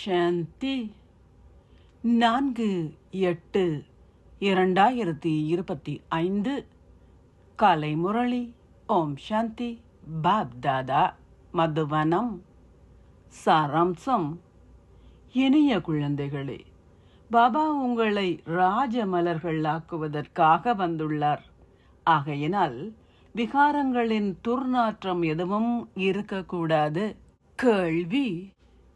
சாந்தி 4/8/2025 காலை முரளி. ஓம் சாந்தி. பாப் தாதா, மதுவனம். சாராம்சம். இனிய குழந்தைகளே, பாபா உங்களை ராஜ மலர்கள் ஆக்குவதற்காக வந்துள்ளார். ஆகையினால் விகாரங்களின் துர்நாற்றம் எதுவும் இருக்கக்கூடாது. கேள்வி: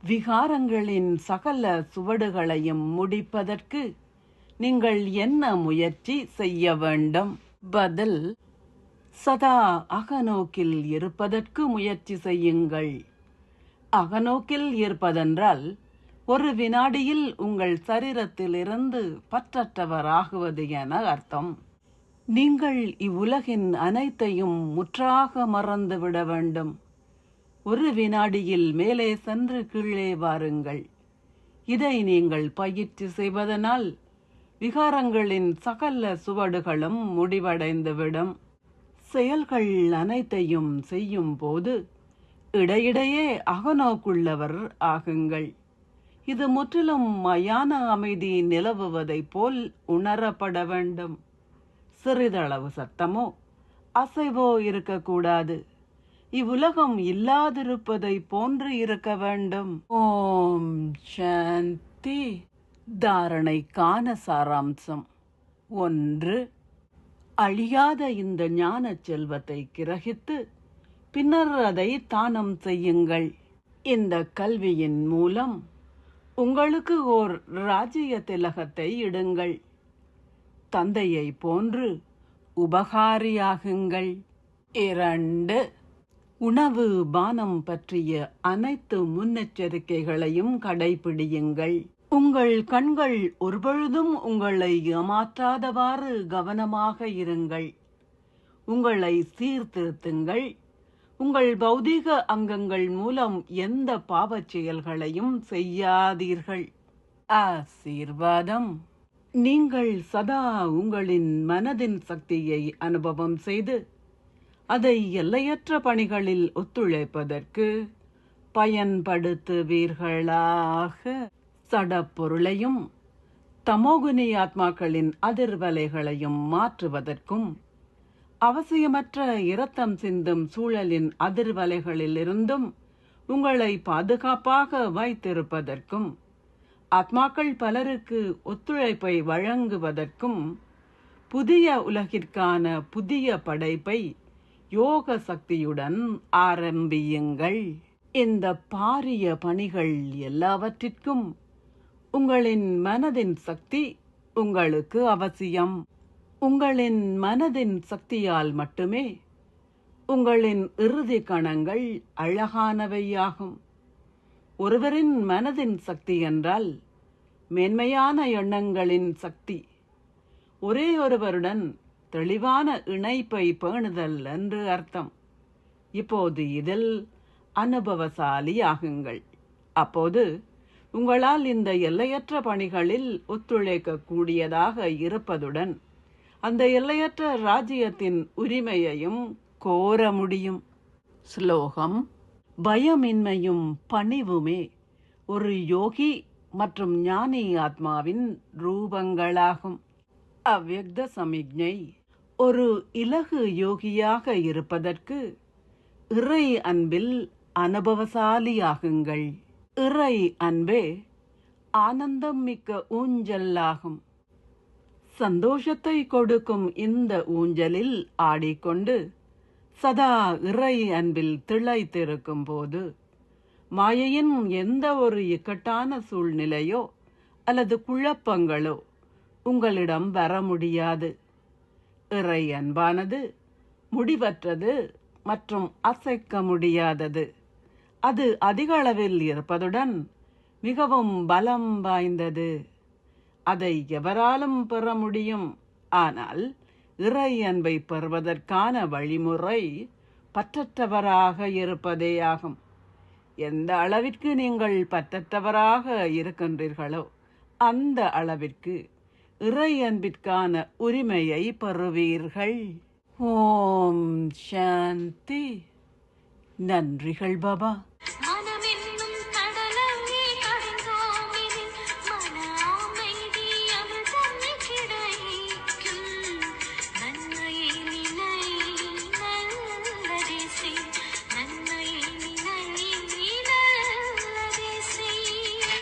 விகாரங்களின் சகல சுவடுகளையும் முடிப்பதற்கு நீங்கள் என்ன முயற்சி செய்ய வேண்டும்? பதில்: சதா அகநோக்கில் இருப்பதற்கு முயற்சி செய்யுங்கள். அகநோக்கில் இருப்பதென்றால் ஒரு வினாடியில் உங்கள் சரீரத்திலிருந்து பற்றற்றவராகுவது என அர்த்தம். நீங்கள் இவ்வுலகின் அனைத்தையும் முற்றாக மறந்துவிட வேண்டும். ஒரு வினாடியில் மேலே சென்று கீழே வாருங்கள். இதை நீங்கள் பயிற்சி செய்வதனால் விகாரங்களின் சகல சுவடுகளும் முடிவடைந்துவிடும். செயல்கள் அனைத்தையும் செய்யும் போது இடையிடையே அகநோக்குள்ளவர் ஆகுங்கள். இது முற்றிலும் மயான அமைதி நிலவுவதைப் போல் உணரப்பட வேண்டும். சிறிதளவு சத்தமோ அசைவோ இருக்கக்கூடாது. இவ்வுலகம் இல்லாதிருப்பதை போன்று இருக்க வேண்டும். ஓம் சாந்தி. தாரணைக்கான சாராம்சம். 1. அழியாத இந்த ஞான செல்வத்தை கிரகித்து பின்னர் அதை தானம் செய்யுங்கள். இந்த கல்வியின் மூலம் உங்களுக்கு ஓர் ராஜ்ய திலகத்தை இடுங்கள். தந்தையை போன்று உபகாரியாகுங்கள். 2. உணவு பானம் பற்றிய அனைத்து முன்னெச்சரிக்கைகளையும் கடைபிடியுங்கள். உங்கள் கண்கள் ஒருபொழுதும் உங்களை ஏமாற்றாதவாறு கவனமாக இருங்கள். உங்களை சீர்திருத்துங்கள். உங்கள் பௌதீக அங்கங்கள் மூலம் எந்த பாவச் செயல்களையும் செய்யாதீர்கள். ஆசீர்வாதம். நீங்கள் சதா உங்களின் மனதின் சக்தியை அனுபவம் செய்து அதை எல்லையற்ற பணிகளில் ஒத்துழைப்பதற்கு பயன்படுத்துவீர்களாக. சடப்பொருளையும் தமோகுனி ஆத்மாக்களின் அதிர்வலைகளையும் மாற்றுவதற்கும் அவசியமற்ற இரத்தம் சிந்தும் சூழலின் அதிர்வலைகளிலிருந்தும் உங்களை பாதுகாப்பாக வைத்திருப்பதற்கும் ஆத்மாக்கள் பலருக்கு ஒத்துழைப்பை வழங்குவதற்கும் புதிய உலகிற்கான புதிய படைப்பை யோக சக்தியுடன் ஆரம்பியுங்கள். இந்த பாரிய பணிகள் எல்லாவற்றிற்கும் உங்களின் மனதின் சக்தி உங்களுக்கு அவசியம். உங்களின் மனதின் சக்தியால் மட்டுமே உங்களின் இறுதி கணங்கள் அழகானவையாகும். ஒருவரின் மனதின் சக்தி என்றால் மேன்மையான எண்ணங்களின் சக்தி. ஒரே ஒருவருடன் தெளிவான இணைப்பை பேணுதல் என்று அர்த்தம். இப்போது இதில் அனுபவசாலியாகுங்கள். அப்போது உங்களால் இந்த எல்லையற்ற பணிகளில் ஒத்துழைக்கக்கூடியதாக இருப்பதுடன் அந்த எல்லையற்ற ராஜ்யத்தின் உரிமையையும் கோர முடியும். ஸ்லோகம். பயமின்மையும் பணிவுமே ஒரு யோகி மற்றும் ஞானி ஆத்மாவின் ரூபங்களாகும். அவ்யக்த சமிக்ஞை. ஒரு இலகு யோகியாக இருப்பதற்கு இறை அன்பில் அனுபவசாலியாகுங்கள். இறை அன்பே ஆனந்தம் மிக்க ஊஞ்சலாகும். சந்தோஷத்தை கொடுக்கும் இந்த ஊஞ்சலில் ஆடிக்கொண்டு சதா இறை அன்பில் திளைத்திருக்கும் போது மாயையின் எந்த ஒரு இக்கட்டான சூழ்நிலையோ அல்லது குழப்பங்களோ உங்களிடம் வர முடியாது. இறை அன்பானது முடிவற்றது மற்றும் அசைக்க முடியாதது. அது அதிக அளவில் இருப்பதுடன் மிகவும் பலம் வாய்ந்தது. அதை எவராலும் பெற முடியும். ஆனால் இறை அன்பை பெறுவதற்கான வழிமுறை பற்றற்றவராக இருப்பதேயாகும். எந்த அளவிற்கு நீங்கள் பற்றற்றவராக இருக்கின்றீர்களோ அந்த அளவிற்கு இறை அன்பிற்கான உரிமையை பெறுவீர்கள். ஓம் சாந்தி. நன்றிகள் பாபா.